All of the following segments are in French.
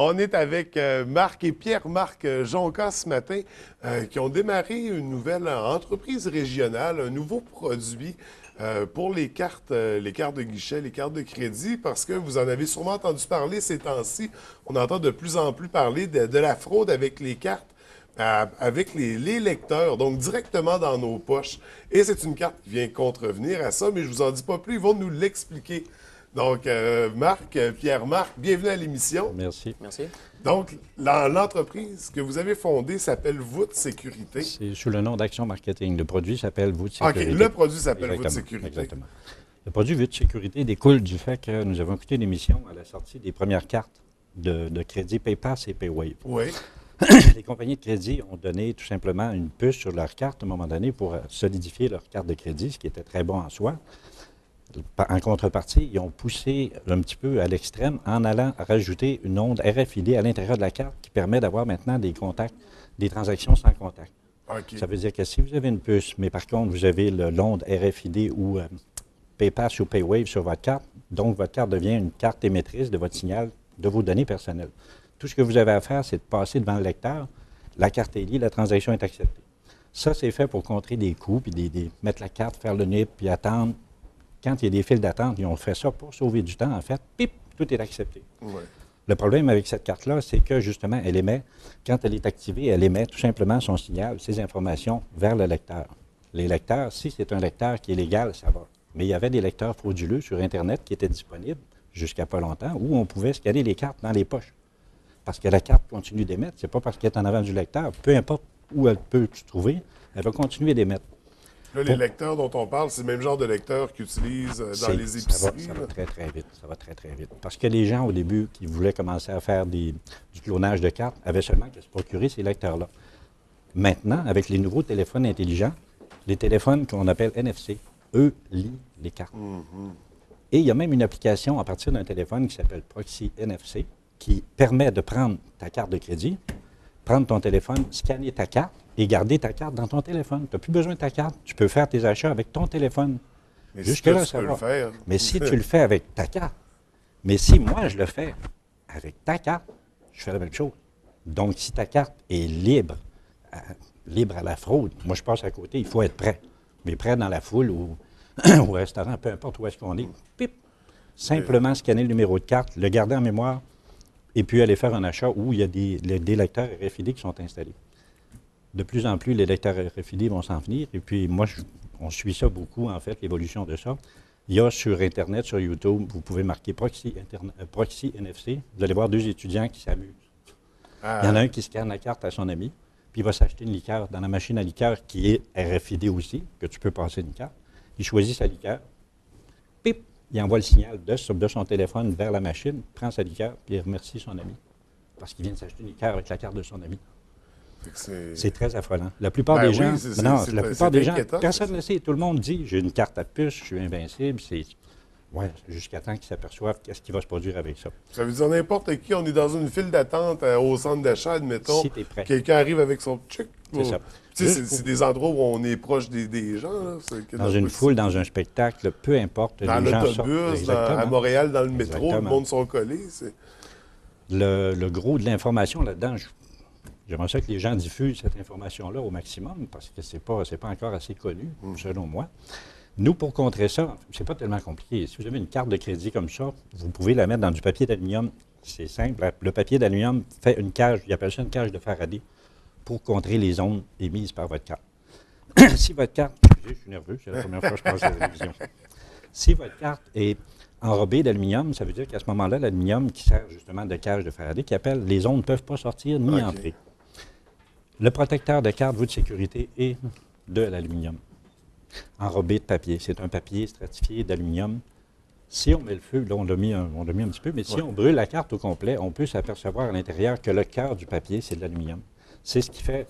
On est avec Marc et Pierre-Marc Jonca ce matin, qui ont démarré une nouvelle entreprise régionale, un nouveau produit pour les cartes de guichet, les cartes de crédit, parce que vous en avez sûrement entendu parler ces temps-ci. On entend de plus en plus parler de la fraude avec les cartes. Avec les lecteurs, donc directement dans nos poches. Et c'est une carte qui vient contrevenir à ça, mais je vous en dis pas plus, ils vont nous l'expliquer. Donc, Marc, Pierre-Marc, bienvenue à l'émission. Merci. Merci. Donc, l'entreprise que vous avez fondée s'appelle Voûte Sécurité. C'est sous le nom d'Action Marketing. Le produit s'appelle Voûte Sécurité. OK, le produit s'appelle Voûte Sécurité. Exactement. Le produit Voûte Sécurité découle du fait que nous avons écouté l'émission à la sortie des premières cartes de crédit PayPass et PayWave. Oui. Les compagnies de crédit ont donné tout simplement une puce sur leur carte à un moment donné pour solidifier leur carte de crédit, ce qui était très bon en soi. En contrepartie, ils ont poussé un petit peu à l'extrême en allant rajouter une onde RFID à l'intérieur de la carte qui permet d'avoir maintenant des contacts, des transactions sans contact. OK. Ça veut dire que si vous avez une puce, mais par contre vous avez l'onde RFID ou PayPass ou PayWave sur votre carte, donc votre carte devient une carte émettrice de votre signal de vos données personnelles. Tout ce que vous avez à faire, c'est de passer devant le lecteur, la carte est liée, la transaction est acceptée. Ça, c'est fait pour contrer des coûts, puis mettre la carte, faire le NIP, puis attendre. Quand il y a des files d'attente, ils ont fait ça pour sauver du temps, en fait, pip, tout est accepté. Ouais. Le problème avec cette carte-là, c'est que justement, elle émet, quand elle est activée, elle émet tout simplement son signal, ses informations vers le lecteur. Les lecteurs, si c'est un lecteur qui est légal, ça va. Mais il y avait des lecteurs frauduleux sur Internet qui étaient disponibles jusqu'à pas longtemps, où on pouvait scanner les cartes dans les poches. Parce que la carte continue d'émettre, c'est pas parce qu'elle est en avant du lecteur, peu importe où elle peut se trouver, elle va continuer d'émettre. Là, les lecteurs dont on parle, c'est le même genre de lecteurs qu'ils utilisent dans les épiceries. Ça va très, très vite. Ça va très, très vite. Parce que les gens, au début, qui voulaient commencer à faire du clonage de cartes, avaient seulement qu'à se procurer ces lecteurs-là. Maintenant, avec les nouveaux téléphones intelligents, les téléphones qu'on appelle NFC, eux, lisent les cartes. Et il y a même une application à partir d'un téléphone qui s'appelle Proxy NFC, qui permet de prendre ta carte de crédit, prendre ton téléphone, scanner ta carte et garder ta carte dans ton téléphone. Tu n'as plus besoin de ta carte. Tu peux faire tes achats avec ton téléphone. Mais Jusque-là, si ça tu peux va. le faire. Mais si tu le fais avec ta carte, mais si moi je le fais avec ta carte, je fais la même chose. Donc, si ta carte est libre à la fraude, moi je passe à côté, il faut être prêt. Mais prêt dans la foule ou au restaurant, peu importe où est-ce qu'on est. Pip! Simplement scanner le numéro de carte, le garder en mémoire, et puis aller faire un achat où il y a des lecteurs RFID qui sont installés. De plus en plus, les lecteurs RFID vont s'en venir. Et puis, moi, on suit ça beaucoup, en fait, l'évolution de ça. Il y a sur Internet, sur YouTube, vous pouvez marquer Proxy NFC. Vous allez voir deux étudiants qui s'amusent. Il y en a un qui scanne la carte à son ami, puis il va s'acheter une liqueur dans la machine à liqueur qui est RFID aussi, que tu peux passer une carte. Il choisit sa liqueur. Pip! Il envoie le signal de son téléphone vers la machine, prend sa liqueur, puis il remercie son ami. Parce qu'il vient de s'acheter une liqueur avec la carte de son ami. C'est très affolant. La plupart des gens, la plupart des gens, personne ne le sait. Tout le monde dit, j'ai une carte à puce, je suis invincible. Ouais, jusqu'à temps qu'ils s'aperçoivent qu'est-ce qui va se produire avec ça. Ça veut dire n'importe qui, on est dans une file d'attente au centre d'achat, admettons. Si t'es prêt. Quelqu'un arrive avec son chic. C'est ça. C'est des endroits où on est proche des gens. Là. Dans une foule, dans un spectacle, peu importe. Dans les gens l'autobus, à Montréal, dans le métro, Exactement. le monde sont collés. Le gros de l'information là-dedans, j'aimerais ça que les gens diffusent cette information-là au maximum parce que c'est pas encore assez connu, selon moi. Nous, pour contrer ça, c'est pas tellement compliqué. Si vous avez une carte de crédit comme ça, vous pouvez la mettre dans du papier d'aluminium. C'est simple. Le papier d'aluminium fait une cage, il appelle ça une cage de Faraday, pour contrer les ondes émises par votre carte. Si votre carte, je suis nerveux, c'est la première fois que je passe à la télévision. Si votre carte est enrobée d'aluminium, ça veut dire qu'à ce moment-là, l'aluminium qui sert justement de cage de Faraday, qui appelle, les ondes ne peuvent pas sortir ni entrer. Le protecteur de carte, de sécurité, est de l'aluminium. Enrobé de papier. C'est un papier stratifié d'aluminium. Si on met le feu, là on l'a mis un petit peu, mais si on brûle la carte au complet, on peut s'apercevoir à l'intérieur que le cœur du papier, c'est de l'aluminium. C'est ce qui fait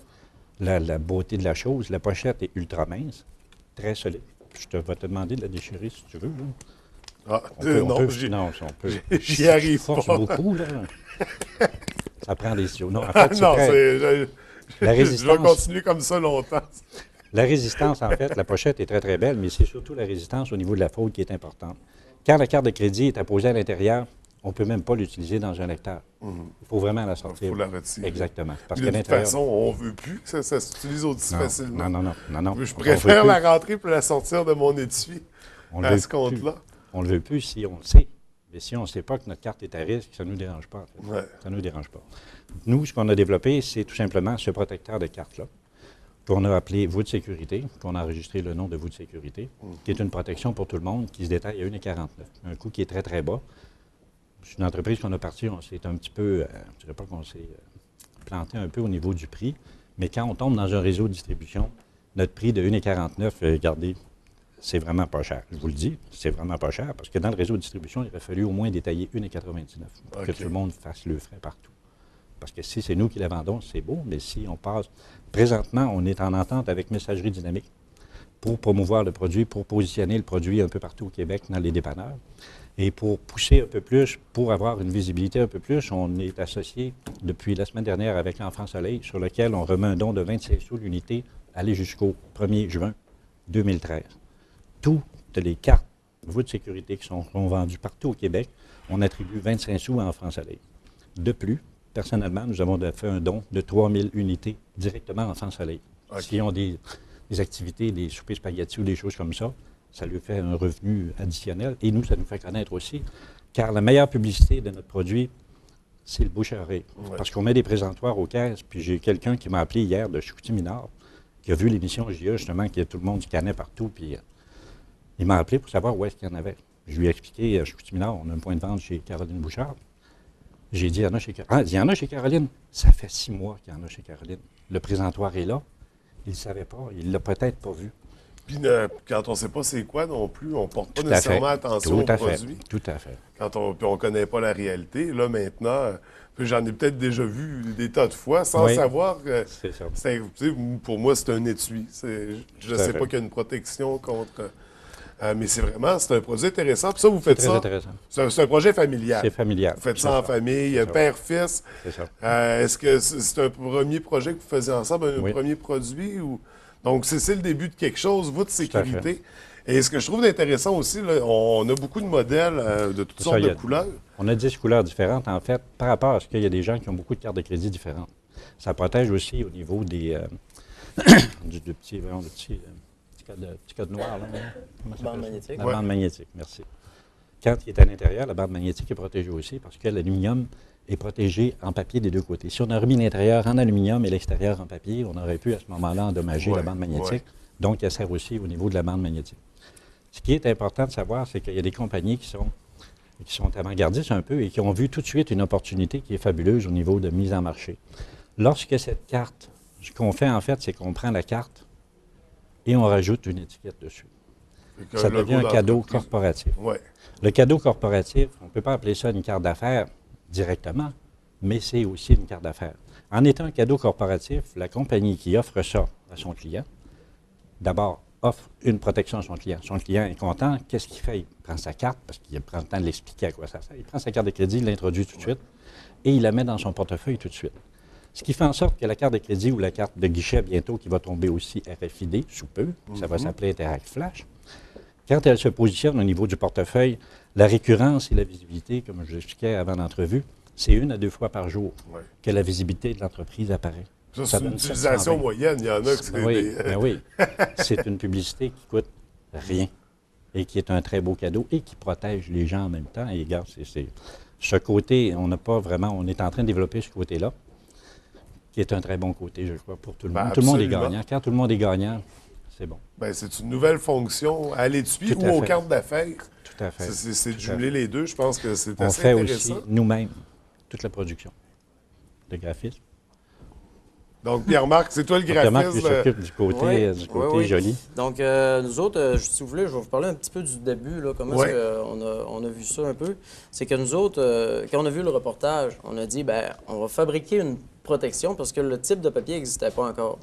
la beauté de la chose. La pochette est ultra mince, très solide. Je vais te demander de la déchirer si tu veux. Là. J'y arrive force pas. beaucoup, là. Ça prend des stylos. Non, en fait, la résistance, je vais continuer comme ça longtemps. La résistance, en fait, la pochette est très, très belle, mais c'est surtout la résistance au niveau de la fraude qui est importante. Quand la carte de crédit est apposée à l'intérieur, On ne peut même pas l'utiliser dans un lecteur. Il faut vraiment la sortir. Il faut la retirer. Exactement. Parce Puis que de toute façon, on ne veut plus que ça s'utilise aussi facilement. Non. Je préfère la rentrer pour la sortir de mon étui à ce compte-là. On ne le veut plus si on le sait. Mais si on ne sait pas que notre carte est à risque, ça ne nous dérange pas. En fait. Ouais. Ça ne nous dérange pas. Nous, ce qu'on a développé, c'est tout simplement ce protecteur de carte-là, qu'on a appelé voûte de sécurité, qu'on a enregistré le nom de voûte de sécurité, qui est une protection pour tout le monde, qui se détaille à 1,49 $. Un coût qui est très, très bas. C'est une entreprise qu'on a partie, on s'est un petit peu, je ne dirais pas qu'on s'est planté un peu au niveau du prix, mais quand on tombe dans un réseau de distribution, notre prix de 1,49 $, regardez, c'est vraiment pas cher. Je vous le dis, c'est vraiment pas cher, parce que dans le réseau de distribution, il aurait fallu au moins détailler 1,99 $ pour que tout le monde fasse le frais partout. Parce que si c'est nous qui la vendons, c'est beau, mais si on passe... Présentement, on est en entente avec Messagerie Dynamique pour promouvoir le produit, pour positionner le produit un peu partout au Québec dans les dépanneurs. Et pour pousser un peu plus, pour avoir une visibilité un peu plus, on est associé depuis la semaine dernière avec l'Enfant Soleil, sur lequel on remet un don de 25 sous l'unité, aller jusqu'au 1er juin 2013. Toutes les cartes voûtes de sécurité qui sont vendues partout au Québec, on attribue 25 sous à Enfant Soleil. De plus, personnellement, nous avons fait un don de 3000 unités directement à Enfant Soleil. Okay. S'ils ont des activités, des soupers spaghettis ou des choses comme ça, ça lui fait un revenu additionnel. Et nous, ça nous fait connaître aussi, car la meilleure publicité de notre produit, c'est le bouche-à-oreille. Ouais. Parce qu'on met des présentoirs aux caisses, puis j'ai quelqu'un qui m'a appelé hier de Chicoutimi-Nord, qui a vu l'émission JA, justement, qui a tout le monde du canet partout, puis il m'a appelé pour savoir où est-ce qu'il y en avait. Je lui ai expliqué, à Chicoutimi-Nord, on a un point de vente chez Caroline Bouchard. J'ai dit, il y en a chez Caroline. Ah, il y en a chez Caroline. Ça fait 6 mois qu'il y en a chez Caroline. Le présentoir est là. Il ne savait pas. Il ne l'a peut-être pas vu. Puis quand on ne sait pas c'est quoi non plus, on ne porte pas nécessairement attention au produit. Tout à fait. Quand on ne connaît pas la réalité. Là, maintenant, j'en ai peut-être déjà vu des tas de fois sans savoir que... C'est ça. Pour moi, c'est un étui. Je ne sais pas qu'il y a une protection contre... mais c'est un produit intéressant. Puis ça, vous faites ça. Intéressant. C'est un projet familial. C'est familial. Vous faites ça en famille, père-fils. C'est ça. Est-ce que c'est un premier projet que vous faisiez ensemble, un premier produit? Ou... Donc, c'est le début de quelque chose, vous, de sécurité. Et ce que je trouve intéressant aussi, là, on a beaucoup de modèles de toutes sortes de couleurs. On a 10 couleurs différentes, en fait, par rapport à ce qu'il y a des gens qui ont beaucoup de cartes de crédit différentes. Ça protège aussi au niveau des du petit code noir. Là, bande magnétique. La bande magnétique, merci. Quand il est à l'intérieur, la bande magnétique est protégée aussi parce que l'aluminium est protégé en papier des deux côtés. Si on a remis l'intérieur en aluminium et l'extérieur en papier, on aurait pu à ce moment-là endommager la bande magnétique. Donc, elle sert aussi au niveau de la bande magnétique. Ce qui est important de savoir, c'est qu'il y a des compagnies qui sont avant-gardistes un peu et qui ont vu tout de suite une opportunité qui est fabuleuse au niveau de mise en marché. Lorsque cette carte, ce qu'on fait en fait, c'est qu'on prend la carte et on rajoute une étiquette dessus. Ça devient un cadeau corporatif. Ouais. Le cadeau corporatif, on ne peut pas appeler ça une carte d'affaires directement, mais c'est aussi une carte d'affaires. En étant un cadeau corporatif, la compagnie qui offre ça à son client, d'abord, offre une protection à son client. Son client est content. Qu'est-ce qu'il fait? Il prend sa carte, parce qu'il prend le temps de l'expliquer à quoi ça sert. Il prend sa carte de crédit, il l'introduit tout de suite, et il la met dans son portefeuille tout de suite. Ce qui fait en sorte que la carte de crédit ou la carte de guichet bientôt, qui va tomber aussi RFID sous peu, ça va s'appeler Interact Flash, quand elle se positionne au niveau du portefeuille, la récurrence et la visibilité, comme je l'expliquais avant l'entrevue, c'est 1 à 2 fois par jour que la visibilité de l'entreprise apparaît. Ça, c'est une utilisation moyenne. Il y en a que c'est oui. C'est une publicité qui coûte rien et qui est un très beau cadeau et qui protège les gens en même temps. Et regarde, ce côté, on n'a pas vraiment... On est en train de développer ce côté-là, qui est un très bon côté, je crois, pour tout le monde. Tout le monde est gagnant. Quand tout le monde est gagnant, c'est bon. Bien, c'est une nouvelle fonction à l'étui ou aux cartes d'affaires. Tout à fait. C'est de jumeler les deux. Je pense que c'est assez intéressant. On fait aussi nous-mêmes toute la production de graphisme. Donc, Pierre-Marc, c'est toi le graphiste. Pierre-Marc qui s'occupe du côté joli. Donc, nous autres, si vous voulez, je vais vous parler un petit peu du début, là, comment est-ce qu'on a vu ça un peu. C'est que nous autres, quand on a vu le reportage, on a dit, bien, on va fabriquer une protection parce que le type de papier n'existait pas encore.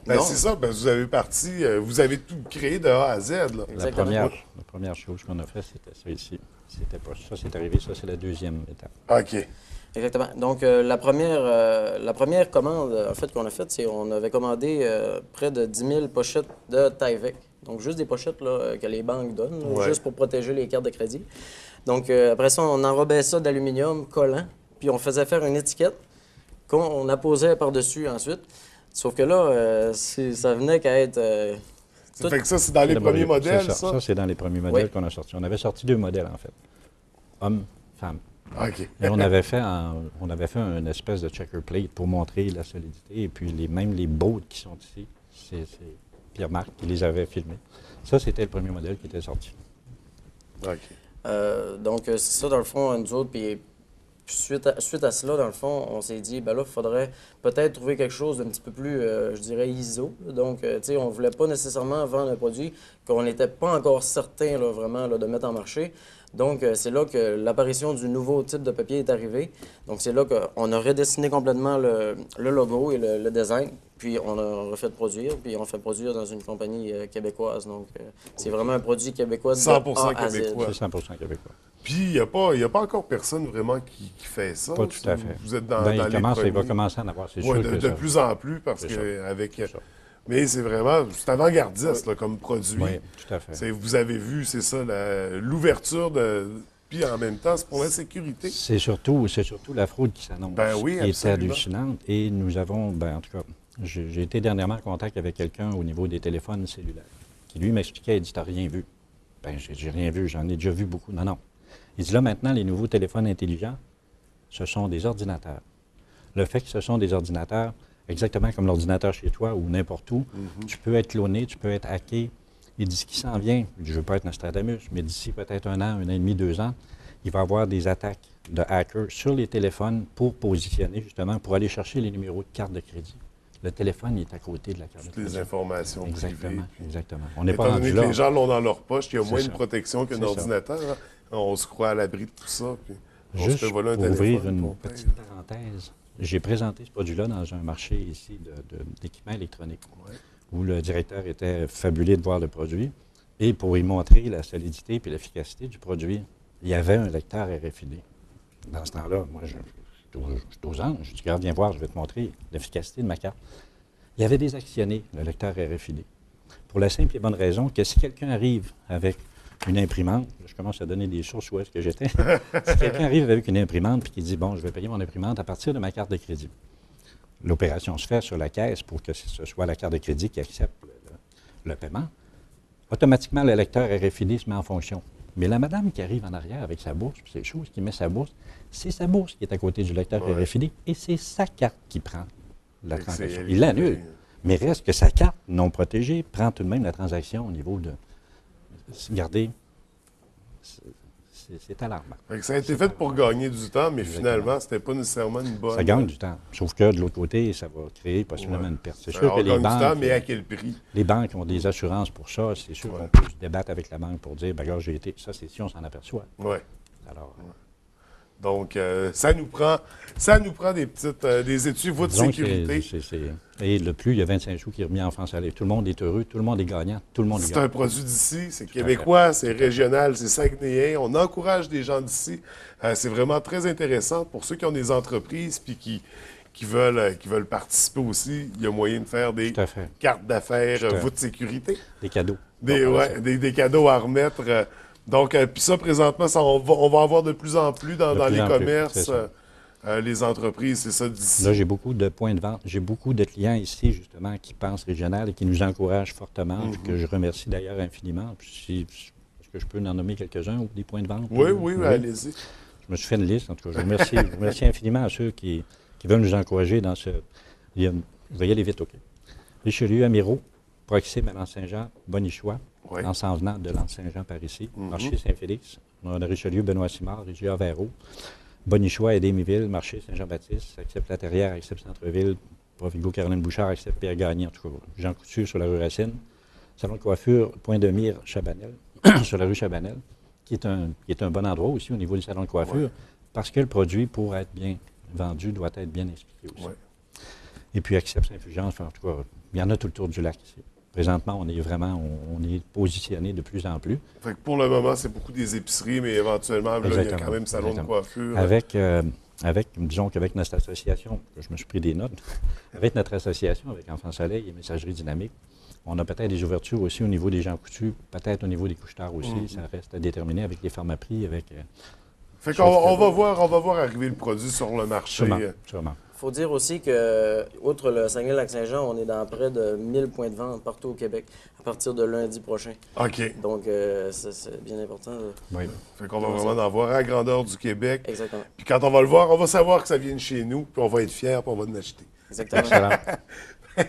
Ben, c'est ça, ben, vous avez tout créé de A à Z. Là. La première chose qu'on a fait, c'était ça ici. C'était pas ça, c'est arrivé, ça, c'est la deuxième étape. OK. Exactement. Donc, la première commande, en fait, qu'on a faite, c'est qu'on avait commandé près de 10 000 pochettes de Tyvek. Donc, juste des pochettes là, que les banques donnent, juste pour protéger les cartes de crédit. Donc, après ça, on enrobait ça d'aluminium collant, puis on faisait faire une étiquette qu'on apposait par-dessus ensuite. Sauf que là, ça venait qu'à être... Ça fait que ça, c'est dans les premiers modèles, ça? Ça, c'est dans les premiers modèles qu'on a sortis. On avait sorti 2 modèles, en fait. Homme, femme. OK. Et on avait fait une espèce de checker plate pour montrer la solidité. Et puis, même les boats qui sont ici, c'est Pierre-Marc qui les avait filmés. Ça, c'était le premier modèle qui était sorti. OK. Donc, c'est ça, dans le fond, nous autres. Puis, suite à cela, dans le fond, on s'est dit, ben là, il faudrait peut-être trouver quelque chose d'un petit peu plus, je dirais, ISO. Donc, tu sais, on ne voulait pas nécessairement vendre un produit qu'on n'était pas encore certain, là, vraiment, là, de mettre en marché. Donc, c'est là que l'apparition du nouveau type de papier est arrivée. Donc, c'est là qu'on a redessiné complètement le logo et le design. Puis, on a refait produire. Puis, on fait produire dans une compagnie québécoise. Donc, c'est vraiment un produit québécois de 100% A à Z. québécois. C'est 100% québécois. Puis, il n'y a pas encore personne vraiment qui fait ça. Pas tout à fait. Vous êtes dans Ben, les premiers. il va commencer à en avoir, c'est sûr. Ouais, que de ça. plus en plus, parce C'est que avec... C'est ça. Mais c'est vraiment... C'est avant-gardiste, là, comme produit. Oui, tout à fait. Vous avez vu, c'est ça, l'ouverture de... Puis en même temps, c'est pour la sécurité. C'est surtout la fraude qui s'annonce, Ben oui, qui est absolument. hallucinante. Et nous avons, en tout cas, j'ai été dernièrement en contact avec quelqu'un au niveau des téléphones cellulaires, qui lui m'expliquait, il dit, t'as rien vu. Ben, j'ai rien vu, j'en ai déjà vu beaucoup. Non, non. Il dit, là, maintenant, les nouveaux téléphones intelligents, ce sont des ordinateurs. Le fait que ce sont des ordinateurs, exactement comme l'ordinateur chez toi ou n'importe où, tu peux être cloné, tu peux être hacké. Il dit ce qui s'en vient, je ne veux pas être Nostradamus, mais d'ici peut-être 1 an, 1 an et demi, 2 ans, il va y avoir des attaques de hackers sur les téléphones pour positionner, justement, pour aller chercher les numéros de carte de crédit. Le téléphone, il est à côté de la carte de crédit. Les informations Exactement, privées. exactement. On n'est Étant pas donné rendu que là. les gens l'ont dans leur poche, il y a moins C'est de ça. protection qu'un C'est ça. ordinateur. Hein. On se croit à l'abri de tout ça. Puis on se Juste fait voler un pour téléphone. ouvrir puis une on paye. petite parenthèse, j'ai présenté ce produit-là dans un marché ici d'équipements électroniques, où le directeur était fabulé de voir le produit. Et pour y montrer la solidité et l'efficacité du produit, il y avait un lecteur RFID. Dans ce temps-là, moi, je suis aux anges. Je dis, regarde, viens voir, je vais te montrer l'efficacité de ma carte. Il y avait des actionnés, le lecteur RFID. Pour la simple et bonne raison que si quelqu'un arrive avec une imprimante, je commence à donner des sources où est-ce que j'étais. Si quelqu'un arrive avec une imprimante et qui dit, bon, je vais payer mon imprimante à partir de ma carte de crédit. L'opération se fait sur la caisse pour que ce soit la carte de crédit qui accepte le paiement. Automatiquement, le lecteur RFID se met en fonction. Mais la madame qui arrive en arrière avec sa bourse, puis ces choses, qui met sa bourse, c'est sa bourse qui est à côté du lecteur RFID et c'est sa carte qui prend la Fait que transaction. c'est Il l'annule. Mais reste que sa carte non protégée prend tout de même la transaction au niveau de... Regardez, c'est alarmant. Fait que ça a été fait pour gagner du temps, mais finalement, c'était pas nécessairement une bonne... Ça gagne du temps. Sauf que de l'autre côté, ça va créer possiblement une perte. C'est sûr On que les gagne du temps, banques... mais à quel prix? Les banques ont des assurances pour ça. C'est sûr qu'on peut se débattre avec la banque pour dire, ben là, j'ai été... Ça, c'est si on s'en aperçoit. Oui. Alors, Donc, ça nous prend des petites, des étuis de disons que sécurité. Et le plus, il y a 25 sous qui est remis en France à l'aide. Tout le monde est heureux, tout le monde est gagnant, tout le monde est C'est gagnant. un produit d'ici, c'est québécois, c'est régional, c'est saguenéen. On encourage des gens d'ici. C'est vraiment très intéressant pour ceux qui ont des entreprises puis qui veulent participer aussi. Il y a moyen de faire des Tout à fait. cartes d'affaires, Tout à fait. voûte de sécurité, Des cadeaux. des cadeaux à remettre. Donc, puis ça, présentement, on va avoir de plus en plus dans plus les en plus, commerces, c'est ça. les entreprises, c'est ça d'ici. Là, j'ai beaucoup de points de vente. J'ai beaucoup de clients ici, justement, qui pensent régional et qui nous encouragent fortement, puis que je remercie d'ailleurs infiniment. Puis est-ce que je peux en nommer quelques-uns ou des points de vente? Oui, allez-y. Je me suis fait une liste, en tout cas. Je remercie infiniment à ceux qui veulent nous encourager dans ce... Vous voyez aller vite, OK. Richelieu, Amiraux, Proxime à l'Anse-Saint-Jean, Bonichois, en s'en venant de l'Anse-Saint-Jean par ici, Marché Saint-Félix, on a Richelieu, Benoît Simard, Richelieu Averro, Bonichois et Démiville, Marché Saint-Jean-Baptiste, accepte La Terrière, accepte Centre-Ville, Provigo, Caroline Bouchard, accepte Pierre Gagné, en tout cas, Jean Coutu sur la rue Racine, Salon de coiffure, Point de Mire, Chabanel, sur la rue Chabanel, qui est un bon endroit aussi au niveau du salon de coiffure, parce que le produit, pour être bien vendu, doit être bien expliqué aussi. Ouais. Et puis Accept Influence, en tout cas, il y en a tout le tour du lac ici. Présentement, on est positionné de plus en plus. Fait que pour le moment, c'est beaucoup des épiceries, mais éventuellement, là, il y a quand même salon de coiffure. Avec disons qu'avec notre association, je me suis pris des notes, avec notre association, avec Enfants Soleil et Messagerie Dynamique, on a peut-être des ouvertures aussi au niveau des gens coutus, peut-être au niveau des couche-tard aussi, ça reste à déterminer avec les pharmaprix, avec... Fait qu'on va voir arriver le produit sur le marché. Sûrement. Il faut dire aussi que, outre le Saguenay-Lac-Saint-Jean, on est dans près de 1000 points de vente partout au Québec à partir de lundi prochain. OK. Donc, c'est bien important. Oui. Fait qu'on va vraiment en voir à la grandeur du Québec. Exactement. Puis quand on va le voir, on va savoir que ça vient de chez nous, puis on va être fiers, puis on va l'acheter. Exactement. Excellent.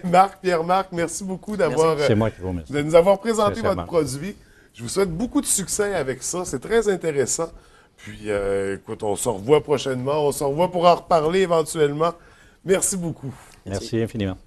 Marc, Pierre-Marc, merci beaucoup C'est moi qui vous remercie. de nous avoir présenté Sincèrement. votre produit. Je vous souhaite beaucoup de succès avec ça. C'est très intéressant. Puis, écoute, on se revoit prochainement. On se revoit pour en reparler éventuellement. Merci beaucoup. Merci infiniment.